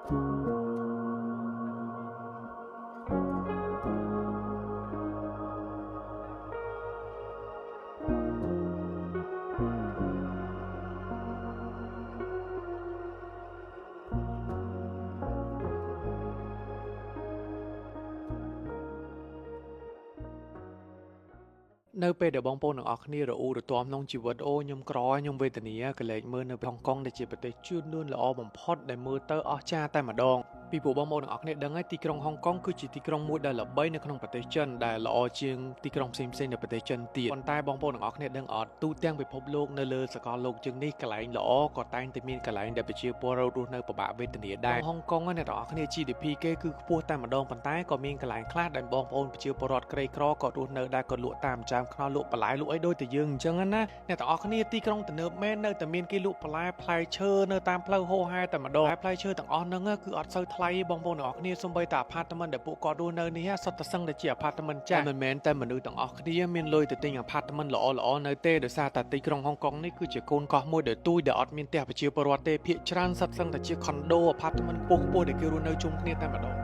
នៅពេលដែលបងប្អូនទាំងអស់គ្នារអ៊ូរទាំក្នុងជីវិតអូខ្ញុំក្រខ្ញុំវេទនាក៏លេចមើលនៅហុងកុងដែលជាប្រទេសជឿនលឿនល្អបំផុតដែលមើលទៅអស្ចារ្យតែម្ដងពីព្រោះបងប្អូនទាំងអស់គ្នាដឹងហើយទីក្រុងហុងកុងគឺជាទីក្រុងមួយដែលល្បីនៅក្នុងប្រទេសចិនដែលល្អជាងទីក្រុងផ្សេងៗនៅប្រទេសចិនទៀតប៉ុន្តែបងប្អូនទាំងអស់គ្នាដឹងអត់ទូទាំងពិភពលោកនៅលើសកលលោកយើងនេះកន្លែងល្អក៏តែងតែមានកន្លែងដែលប្រជាពលរដ្ឋរស់នៅពិបាកវេទនាដែរហុងកុងអ្នកទាំងអស់គ្នា GDP គេគឺខ្ពស់តែម្ដងប៉ុន្តែក៏មានកន្លែងខ្លះដែលបងប្អូនប្រជាពលរដ្ឋក្រីក្រក៏រស់នៅដែរក៏លក់តាមចាមខ្នោលក់បន្លែលក់អីដូចតែយើងអញ្ចឹងណាអ្នកទាំងអស់គ្នាទីក្រុងទំនើបមែននៅតែមានគេលក់បន្លែផ្លែឈើនៅតាមផ្លូវហូរហែតែម្ដងផ្លែឈើទាំងអស់ហ្នឹងគឺអត់សូវថ្លៃបងប្អូនទាំងអស់គ្នាសូម្បីតែអាផាតមិនដែលពួកគាត់រស់នៅនេះសុទ្ធតែសឹងតែជាអាផាតមិនចាស់មិនមែនតែមនុស្សទាំងអស់គ្នាមានលុយទៅទិញអាផាតមិនល្អៗនៅទេដោយសារតែទីក្រុងហុងកុងនេះគឺជាកូនកោះមួយដែលទូចដែលអត់មានផ្ទះប្រជាពលរដ្ឋទេភាគច្រើនសុទ្ធសឹងតែជាខុនដូអាផាតមិនខ្ពស់ៗដែលគេរស់នៅជុំគ្នាតែម្ដង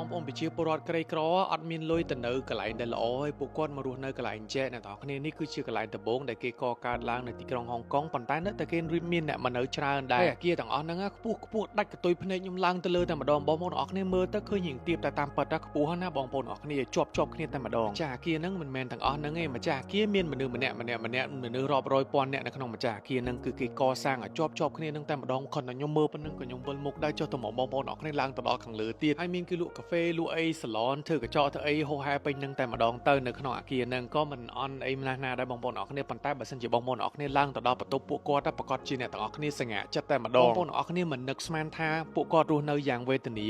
បងប្អូនប្រជាពលរដ្ឋក្រីក្រអត់មានលុយទៅនៅកន្លែងដែលល្អហើយពួកគាត់មករស់នៅកន្លែងចែកអ្នកទាំងអស់គ្នានេះគឺជាកន្លែងដំបូងដែលគេកកើតឡើងនៅទីក្រុងហុងកុងប៉ុន្តែនៅតែគេមានអ្នកមកនៅច្រើនដែរអាគារទាំងអស់ហ្នឹងខ្ពស់ដាច់កតុយភ្នែកខ្ញុំឡើងទៅលើតែម្ដងបងប្អូនទាំងអស់គ្នាមើលទៅឃើញរៀងទៀបតែតាមពិតខ្ពស់ណាបងប្អូនទាំងអស់គ្នាជាប់គ្នាតែម្ដងចាអាគារហ្នឹងមិនមែនទាំងអស់ហ្នឹងទេម្ចាស់អាគារមានមនុស្សម្នាក់មនុស្សរាប់រយពាន់នាក់នៅក្នុងម្ចាស់អាគារហ្នឹងគឺគេកសាងឲ្យជាប់គ្នាហ្នឹងតែម្ដងគ្រាន់តែខ្ញុំមើលប៉ុណ្្នឹងក៏ខ្ញុំវិលមុខដែរចុះទៅមកបងប្អូនទាំងអស់គ្នាឡើងទៅដល់ខាងលើទៀតហើយមានគេលក់កាហ្វេលក់អីសាឡនធ្វើកញ្ចក់ធ្វើអីហូហែពេញនឹងតែម្ដងទៅនៅក្នុងអាគារហ្នឹងក៏មិនអន់អីណាស់ណាដែរបងប្អូនទាំងអស់គ្នាប៉ុន្តែបើសិនជាបងប្អូនទាំងអស់គ្នាឡើងទៅដល់បន្ទប់ពួកគាត់ប្រកាសជាអ្នកទាំងអស់គ្នាសង្ហាចិត្តតែម្ដងបងប្អូនទាំងអស់គ្នាមិននឹកស្មានថាពួកគាត់រស់នៅយ៉ាងវេទនា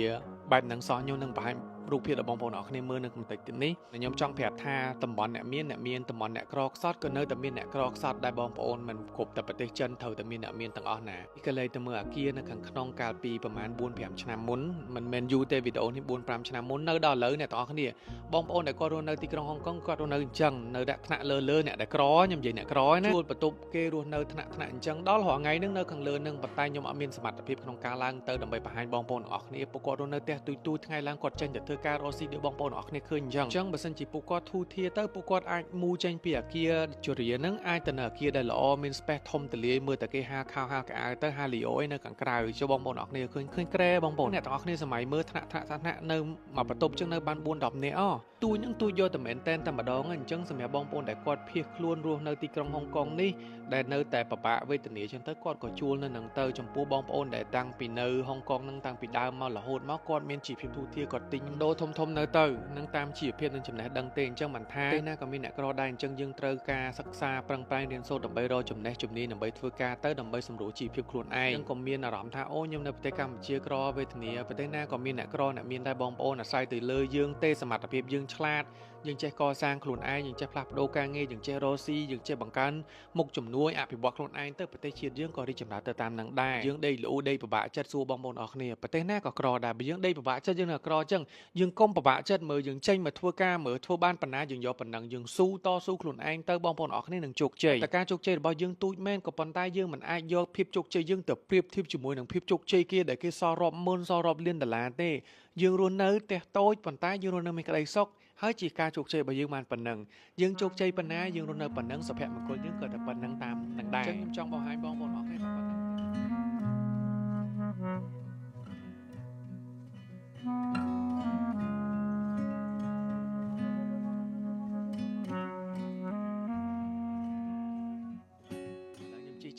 បែបហ្នឹងសោះខ្ញុំនឹងបង្ហាញរូបភាពរបស់បងប្អូនទាំងអស់គ្នាមើលនៅបន្តិចទៀតនេះខ្ញុំចង់ប្រាប់ថាតំបន់អ្នកមានតំបន់អ្នកក្រខ្សត់ក៏នៅតែមានអ្នកក្រខ្សត់ដែរបងប្អូនមិនគ្រប់តែប្រទេសចិនត្រូវតែមានអ្នកមានទាំងអស់ណាក៏លេខទៅមើលអាគារនៅខាងក្នុងកាលពីប្រហែល 4-5 ឆ្នាំមុនមិនមែនយូរទេវីដេអូនេះ 4-5 ឆ្នាំមុននៅដល់ឥឡូវអ្នកទាំងអស់គ្នាបងប្អូនដែលគាត់រស់នៅទីក្រុងហុងកុងគាត់រស់នៅអញ្ចឹងនៅដាក់ថ្នាក់លើអ្នកដែលក្រខ្ញុំនិយាយអ្នកក្រណាជួលបន្ទប់គេរស់នៅថ្នាក់អញ្ចឹងដល់រាល់ថ្ងៃហ្នឹងនៅខាងលើហ្នឹងប៉ុន្តែខ្ញុំអត់មានសមត្ថភាពក្នុងការឡើងទៅដើម្បីបង្ហាញបងប្អូនទាំងអស់គ្នាពួកគាត់រស់នៅផ្ទះទូចថ្ងៃឡើងគាត់ចេញទៅធ្វើការរកស៊ីដូចបងប្អូនទាំងអស់គ្នាឃើញអញ្ចឹងបើសិនជាពួកគាត់ធូរធារទៅពួកគាត់អាចមូចេញពីអាគារជរាហ្នឹងអាចទៅនៅអាគារដែលល្អមាន space ធំទូលាយមើលតែគេហាលខោហាលកៅអៅទៅហាលលីអូអីនៅខាងក្រៅចុះបងប្អូនទាំងអស់គ្នាឃើញក្រែបងប្អូនអ្នកទាំងអស់គ្នាសម័យមើលថ្នាក់នៅមួយបន្ទប់ចឹងនៅបាន 4-10 នាក់ទូចហ្នឹងទូចយកតែមែនតែម្ដងអញ្ចឹងសម្រាប់បងប្អូនដែលគាត់ភៀសខ្លួនរស់នៅទីក្រុងហុងកុងនេះដែលនៅតែពិបាកវេទនាចឹងទៅគាត់ក៏ជួលនៅនឹងទៅចំពោះបងប្អូនដែលតាំងពីនៅហុងកុងនឹងតាំងពីដើមមករហូតមកគាត់មានជីវភាពទូធាគាត់ទិញដូរធំនៅទៅនឹងតាមជីវភាពនិងចំណេះដឹងទេអញ្ចឹងមិនថាទេណាក៏មានអ្នកក្រដែរអញ្ចឹងយើងត្រូវការសិក្សាប្រឹងប្រែងរៀនសូត្រដើម្បីរកចំណេះជំនាញដើម្បីធ្វើការទៅដើម្បីសម្រួលជីវភាពខ្លួនឯងអញ្ចឹងក៏មានអារម្មណ៍ថាអូខ្ញុំនៅប្រទេសកម្ពុជាក្រវេទនាប្រទេសណាក៏មានអ្នកក្រអ្នកមានដែរបងប្អូនអាស្រ័យទៅលើយើងទេសមត្ថភាពយើងឆ្លាតយើងចេះកសាងខ្លួនឯងយើងចេះផ្លាស់ប្ដូរការងារយើងចេះរកស៊ីយើងចេះបង្កើនមុខជំនួយអភិវឌ្ឍខ្លួនឯងទៅប្រទេសជាតិយើងក៏រីកចម្រើនទៅតាមនឹងដែរយើងដេកលូដេកពិបាកចិត្តសួរបងប្អូនអរគ្នាប្រទេសណាក៏ក្រដែរបើយើងដេកពិបាកចិត្តយើងនៅក្រអញ្ចឹងយើងកុំពិបាកចិត្តមើលយើងចេញមកធ្វើការមើលធ្វើបានប៉ុណ្ណាយើងយកប៉ុណ្ណឹងយើងស៊ូតស៊ូខ្លួនឯងទៅបងប្អូនអរគ្នានឹងជោគជ័យតែការជោគជ័យរបស់យើងទូចមែនក៏ប៉ុន្តែយើងមិនអាចយកភាពជោគជ័យយើងទៅប្រៀបធៀបជាមួយនឹងភាពជោគជ័យគេដែលគេសល់រាប់ម៉ឺនសល់រាប់លានដុល្លារទេយើងរស់នៅផ្ទះតូចប៉ុន្តែយើងរស់នៅមានក្តីសុខហើយជាការជោគជ័យរបស់យើងបានប៉ុណ្ណឹងយើងជោគជ័យប៉ុណ្ណាយើងរស់នៅប៉ុណ្ណឹងសុភមង្គលយើងក៏តែប៉ុណ្ណឹងតាមនឹងដែរអញ្ចឹងខ្ញុំចង់បង្ហាញបងប្អូនអរគ្នាតែប៉ុណ្ណឹង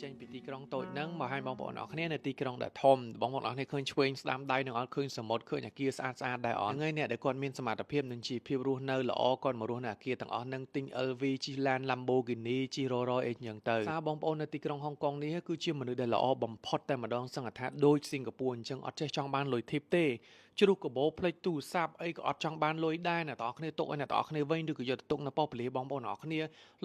ចេញពីទីក្រុងតូចហ្នឹងមកឲ្យបងប្អូនអរគ្នានៅទីក្រុងដែលធំបងប្អូនអរគ្នាឃើញឆ្វេងស្ដាំដៃនឹងអត់ឃើញសមុទ្រឃើញអាគារស្អាតដែរអត់ហ្នឹងហើយអ្នកដែលគាត់មានសមត្ថភាពនឹងជីវភាពរស់នៅល្អគាត់មករស់នៅអាគារទាំងអស់ហ្នឹងទិញ LV ជិះឡាន Lamborghini ជិះ Rolls Royce អីចឹងទៅសារបងប្អូននៅទីក្រុងហុងកុងនេះគឺជាមនុស្សដែលល្អបំផុតតែម្ដងសឹងថាដូចសិង្ហបុរីអញ្ចឹងអត់ចេះចង់បានលុយធីបទេ ជ្រុះកបោផ្លេចទូរស័ព្ទអីក៏អត់ចង់បានលុយដែរអ្នកទាំងអស់គ្នាទុកឲ្យអ្នកទាំងអស់គ្នាវិញឬក៏យកទៅទុកនៅប៉ុស្តិ៍ប៉ូលីសបងប្អូនទាំងអស់គ្នា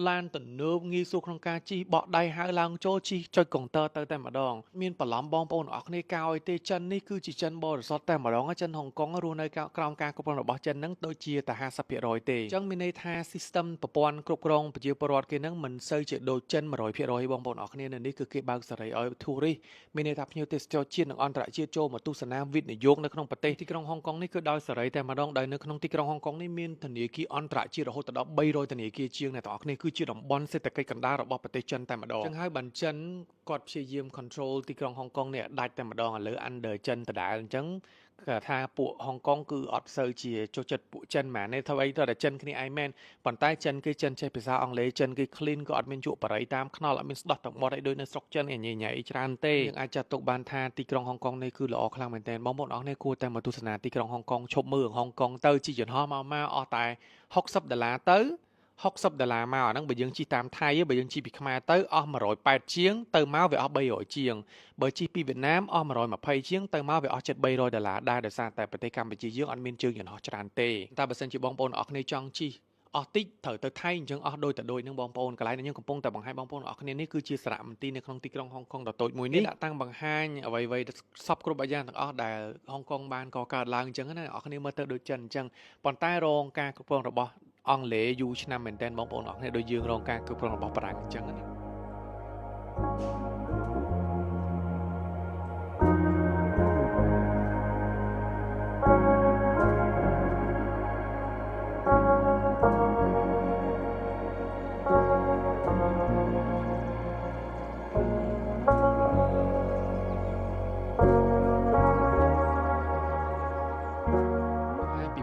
ឡានទំនើបងាយស្រួលក្នុងការជិះបកដៃហៅឡើងចូលជិះចុចកុងទ័រទៅតែម្ដងមានបន្លំបងប្អូនទាំងអស់គ្នាកោយទេចិននេះគឺជាចិនបរិសុទ្ធតែម្ដងចិនហុងកុងរស់នៅក្រោមការគ្រប់គ្រងរបស់ចិនហ្នឹងដូចជាតែ 50% ទេអញ្ចឹងមានន័យថា system ប្រព័ន្ធគ្រប់គ្រងប្រជាពលរដ្ឋគេហ្នឹងមិនសូវជាដូចចិន 100% បងប្អូនទាំងអស់គ្នានៅនេះគឺគេបើកសេរីឲ្យ tourist មានន័យថាភ្ញៀវទេសចរជាតិនិងអន្តរជាតិចូលមកទស្សនាវិនិយោគនៅក្នុងប្រទេសទីក្រុងហុងកុងនេះគឺដោយសេរីតែម្ដងដោយនៅក្នុងទីក្រុងហុងកុងនេះមានធនាគារអន្តរជាតិរហូតដល់300ធនាគារជាងអ្នកទាំងអស់គ្នាគឺជាតំបន់សេដ្ឋកិច្ចកណ្ដាលរបស់ប្រទេសចិនតែម្ដងអញ្ចឹងហើយបានចិនគាត់ព្យាយាម control ទីក្រុងហុងកុងនេះដាច់តែម្ដងឥឡូវ under ចិនដដែលអញ្ចឹងគេថាពួកហុងកុងគឺអត់សូវជាចូលចិត្តពួកចិនហ្មងនេះធ្វើអីទៅតែចិនគ្នាឯងមែនប៉ុន្តែចិនគេចិនចេះភាសាអង់គ្លេសចិនគេ clean ក៏អត់មានជក់បរិយតាមខ្នល់អត់មានស្ដោះទឹកមាត់អីដូចនៅស្រុកចិនញ៉ៃញ៉ៃច្រើនទេយើងអាចចាត់ទុកបានថាទីក្រុងហុងកុងនេះគឺល្អខ្លាំងមែនទែនបងប្អូនអរគ្នាគួរតែមកទស្សនាទីក្រុងហុងកុងឈប់មើលហុងកុងទៅជីយន្តហោះមកអស់តែ$60ទៅ$60មកអាហ្នឹងបើយើងជិះតាមថៃបើយើងជិះពីខ្មែរទៅអស់180ជាងទៅមកវាអស់300ជាងបើជិះពីវៀតណាមអស់120ជាងទៅមកវាអស់ជិត$300ដែរដោយសារតែប្រទេសកម្ពុជាយើងអត់មានជើងយន្តហោះច្រើនទេតែបើសិនជាបងប្អូនអរគ្នាចង់ជិះអស់តិចត្រូវទៅថៃអញ្ចឹងអស់ដូចហ្នឹងបងប្អូនកន្លែងនេះខ្ញុំកំពុងតែបង្ហាញបងប្អូនអរគ្នានេះគឺជាសារមន្ទីរនៅក្នុងទីក្រុងហុងកុងដ៏តូចមួយនេះដាក់តាំងបង្ហាញអ្វីៗសពគ្រប់យ៉ាងទាំងអស់ដែលហុងកុងបានកកើតឡើងអញ្ចឹងណាអរគ្នាមើលទៅដូចចិនអញ្ចឹងប៉ុន្តែរងការគ្រប់គ្រងរបស់អង់គ្លេសយូរឆ្នាំមែនតើបងប្អូនអរគ្នាដូចយើងរងការគ្រប់គ្រងរបស់បារាំងអញ្ចឹងណា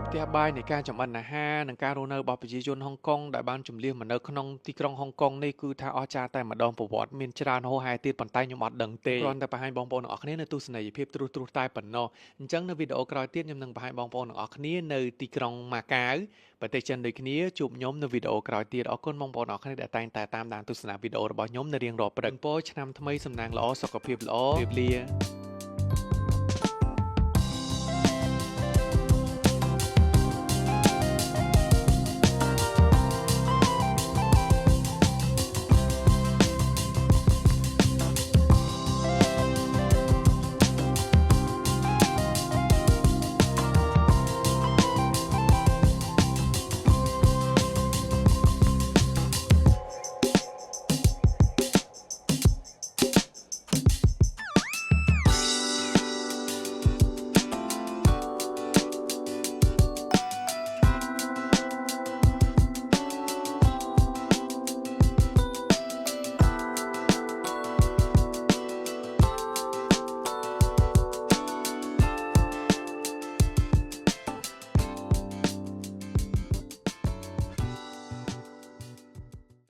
ផ្ទះបាយនៃការចម្អិនអាហារនិងការរស់នៅរបស់ប្រជាជនហុងកុងដែលបានជម្លៀសមកនៅក្នុងទីក្រុងហុងកុងនេះគឺថាអស្ចារ្យតែម្ដងប្រវត្តិមានច្រើនហូរហែទៀតប៉ុន្តែខ្ញុំអត់ដឹងទេគ្រាន់តែបង្ហាញបងប្អូនទាំងអស់គ្នានៅទស្សនីយភាពត្រួសតែប៉ុណ្ណោះអញ្ចឹងនៅវីដេអូក្រោយទៀតខ្ញុំនឹងបង្ហាញបងប្អូនទាំងអស់គ្នានៅទីក្រុងម៉ាកាវប្រទេសចិនដូចគ្នាជួបខ្ញុំនៅវីដេអូក្រោយទៀតអរគុណបងប្អូនទាំងអស់គ្នាដែលតែងតែតាមដានទស្សនាវីដេអូរបស់ខ្ញុំនៅរៀងរាល់ព្រឹកពោឆ្នាំថ្មីសំណាងល្អសុខភាពល្អជម្រាបលា